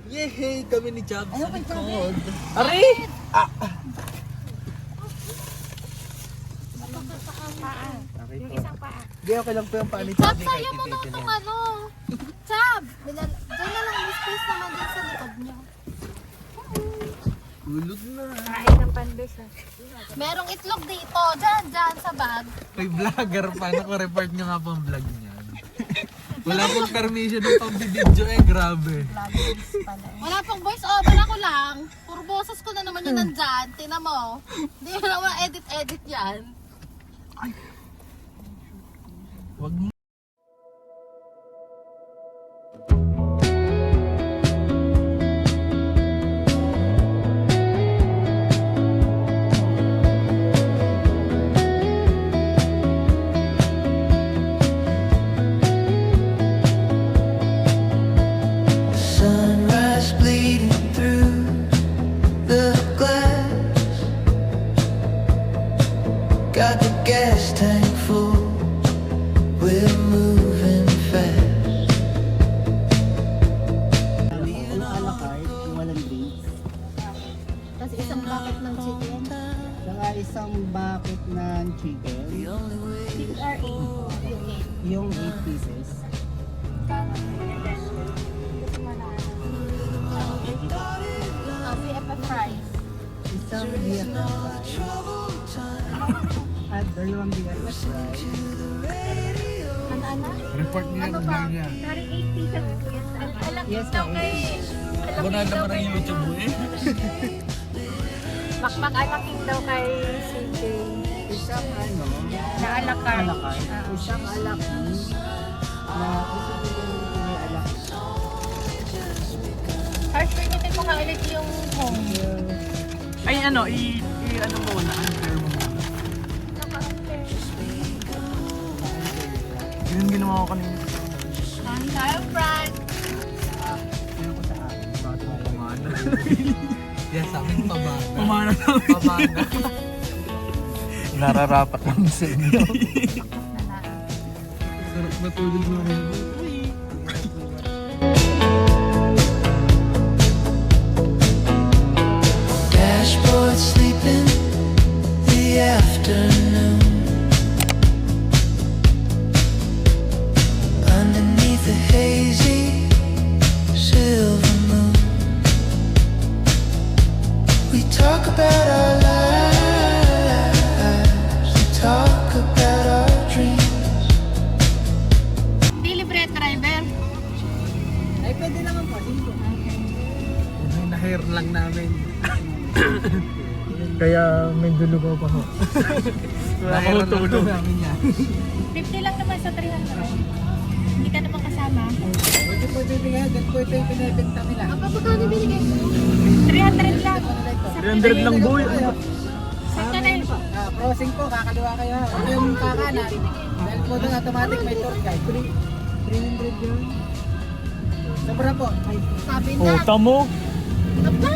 Yehey! Kami ni Chubbs sa likod. Ari! Yung isang paa. Hindi, okay lang po yung paa ni Chab, Chubby. sa'yo mo na itong ano. Chab! Diyan na lang, may space naman din sa likod niya. Ulog na. Kain ng pandes ah. Merong itlog dito. Diyan, sa bag. May vlogger pa. Naku-report nyo nga po ang vlog niyan. Wala pong permission ng pang-video grabe. Wala pong voice over ako lang. Puro boses ko na naman yun nandyan. Tina mo. Hindi mo naman edit yan. Wag mo. Sunrise bleeding through the glass. Got the gas tank full. We're moving fast. Yung a la carte, yung walang drinks. Tapos isang bucket ng chicken. Saka isang bucket ng chicken. 6 or 8. Yung 8 pieces. BFF fries. Isang BFF fries. At dalawang BFF fries. Ano? Report niya ang vlog niya. Parang 8 pieces. Alam Yes, daw sir. kay... Wala naman ang YouTube mo eh. Makmak-alaking daw kay CJ. Isang ano, Na a la carte. a la carte. Isang alaki na may alaki. Harsh, pingitin mo nga ulit yung home. Ay ano, ano muna, unfair mo muna. Yun yung ginawa ko kanina. Tayo, Brad. Ano ko sa akin? Bakit mo kumana? Yes, sa amin pabana. Pumana na. Pabana. Nararapat lang sa inyo. Sarap matulog mo rin. Dashboard sleeping the afternoon. Underneath the hazy silver moon, we talk about our lives, we talk about our dreams. Di libre driver. Ay, pwede naman po. Sige. May na-hair lang namin. Kaya may dulugaw pa ho. Na-hair lang namin yan. 50 lang naman sa 300. Hindi ka naman kasama. Pwede po bibigyan. Ganito po ito yung pinibenta nila. Ang kapagkano binigay mo? 300 lang. 300 lang boy. Sakto na yun. Crossing po, kakaliwa kayo ha. Huwag yung kakanan. Dahil po doon automatic may tour guide. 300 yun. Sobra po. Ay, Sabi na. Puta mo. Aba!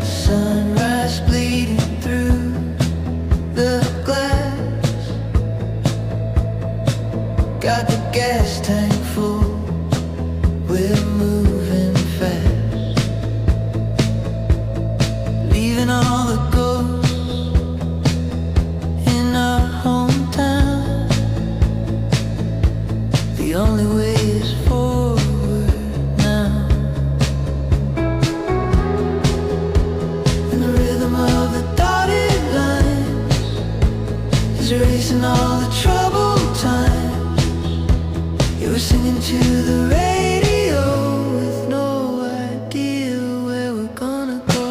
Sunrise bleeding through the glass. Got the gas tank full. We're moving fast. Leaving all the ghosts in our hometown. The only way is forward now. And the rhythm of the dotted lines is erasing all the troubled times. You were singing to the radio with no idea where we're gonna go.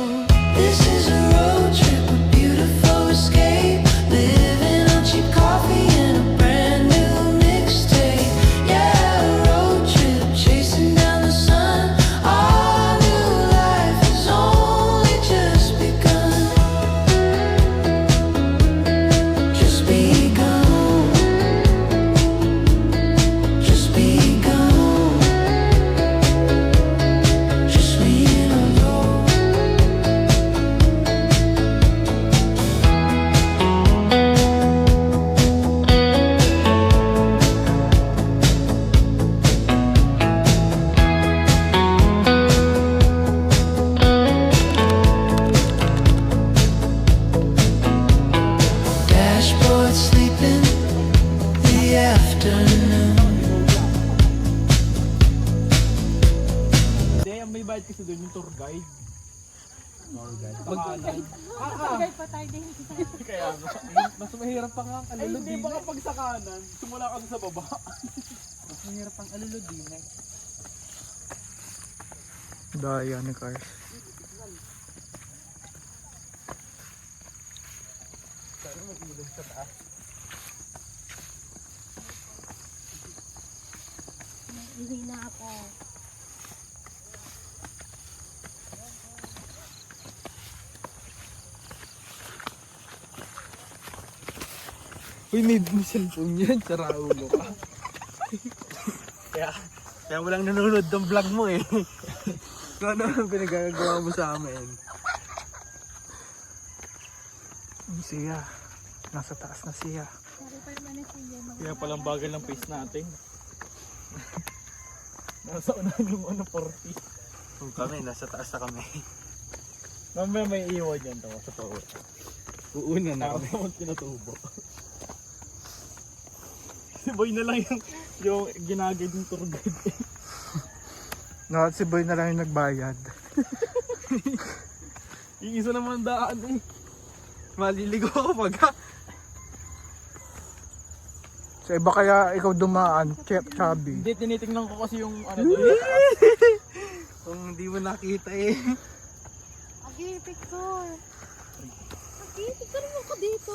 This is a road trip, a beautiful escape. Living on cheap coffee in a brand kasi doon yung tour guide. Tagay pa tayo din. Kaya nga. Mas mahirap pa nga ang Ay, alulod hindi din. baka pag sa kanan, simula ka sa baba. Mas mahirap ang alulod din eh. Daya ni cars. Iwi na ako. Uy, need mo cellphone yan. Tsara ulo ka. Kaya walang nanonood ng vlog mo eh. Kung ano ang pinagagawa mo sa amin. Siya. Nasa taas na siya. Sorry pa naman na siya. Kaya palang bagal ng pace natin. Nasa unahan yung 40. Kung kami, nasa taas na kami. Mamaya may iwan yan to sa power. Uuna na kami. Ako pinatubo. Si Boy na lang yung ginagay ng tour guide. Si Boy na lang yung nagbayad. Yung isa naman daan eh. Maliligo ako pagka. Sa iba kaya ikaw dumaan, chubby. Hindi, tinitingnan ko kasi yung ano doon. Kung hindi mo nakita eh. Agi, picture. Agi, picture mo ko dito.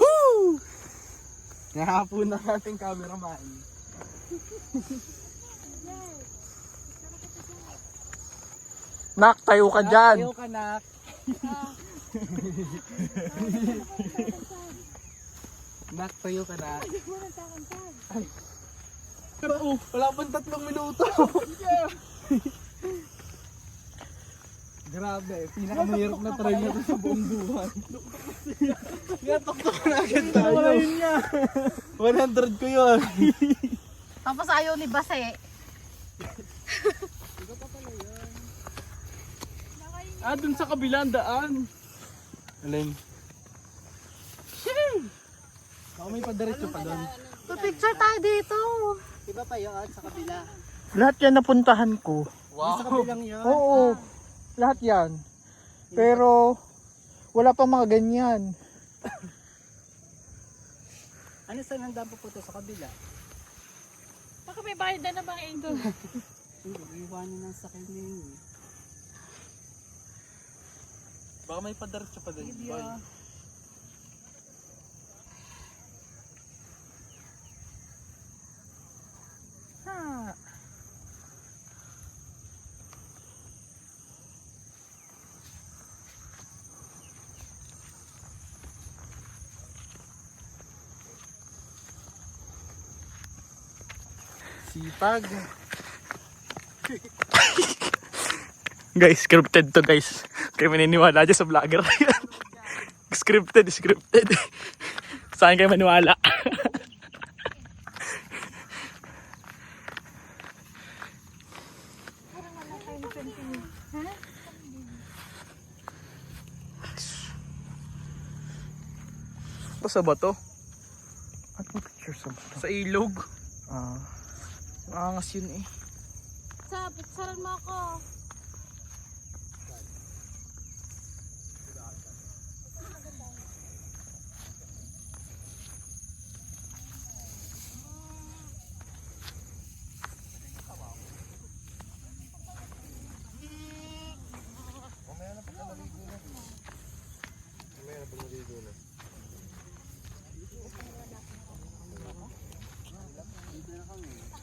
Nahapo na nating cameraman. Nak, tayo ka dyan. Ayaw ka na. Nak, tayo ka na. Pero wala pang 3 minuto. Grabe, pinakamahirap na try na to sa buong buwan. Tok-tok na agad tayo. 100 ko yun. Tapos ayaw ni Base. Ah, dun sa kabilang daan. Alin? Baka may padiretso pa doon. Picture tayo dito. Iba pa yun sa kabila. Lahat yan napuntahan ko. Sa kabilang yun. Oo, lahat yan. Pero, wala pang mga ganyan. Ano saan ang daan pupunta sa kabila? Baka may bayad na naman ito. Hindi, iwanan ng sakay na yun. Baka may padiretso pa doon. Ha. Sipag. Guys, scripted to guys. Kaya maniniwala dyan sa vlogger na yan. Scripted. Saan kayo maniwala? Sa bato? Ano picture sa bato? Sa ilog? Ah, Angas yun eh. Sa, picturean mo ako.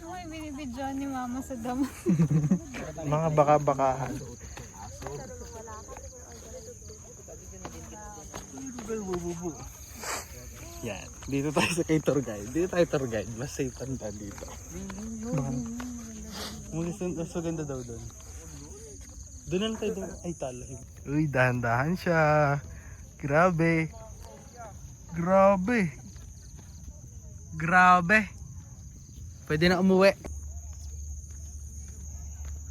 Ay, binibidyoan ni Mama sa damo. mga baka-bakahan. Yan. Dito tayo sa kay tour guide. Dito tayo tour guide. Mas safe ang daan dito. Mas maganda daw doon. Doon na lang tayo doon. Ay, talay. Uy, dahan-dahan siya. Grabe. Grabe. Grabe. Pwede na umuwi.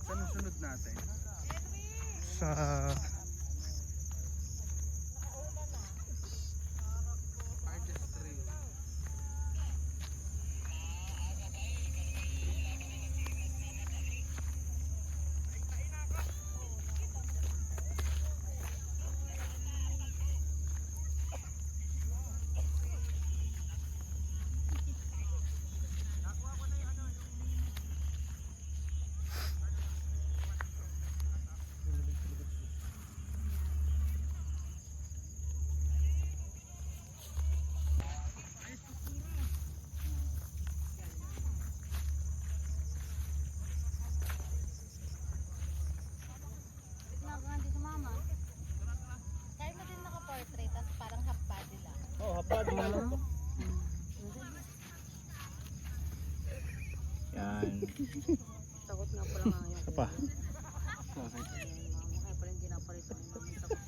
Saan ang sunod natin? Sa... Takot nga pala nga yun. Ito pa. Kaya pala yung ginapalitan namin takot.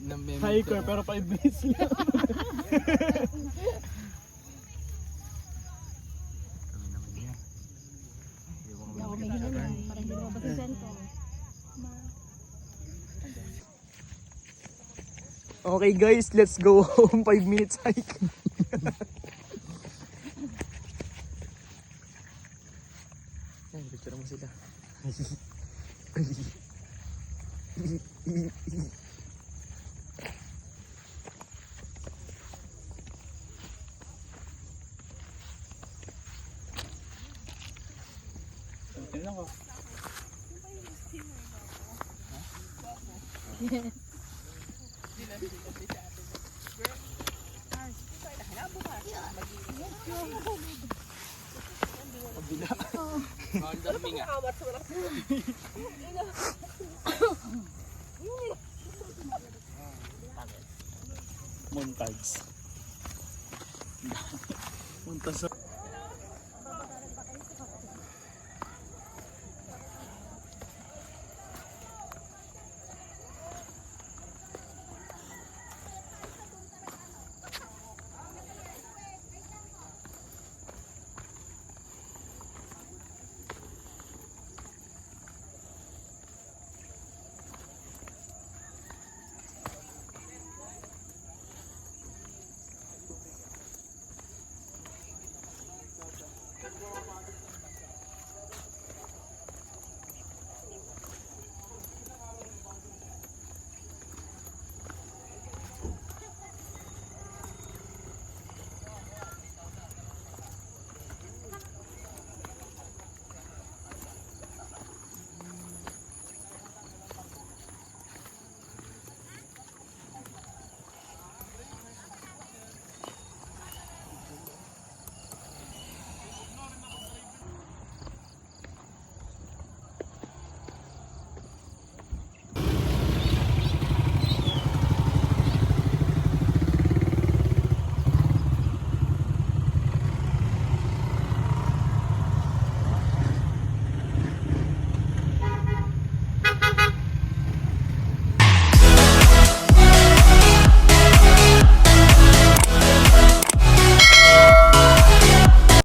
Nambibig. Hiker pero 5 minutes lang. Hindi ako may hinalan. Parang hindi ako basisan ko. Okay guys, let's go home. 5 minutes hike. Ay, picture mo sila. Tingnan ko. Montags. Montags.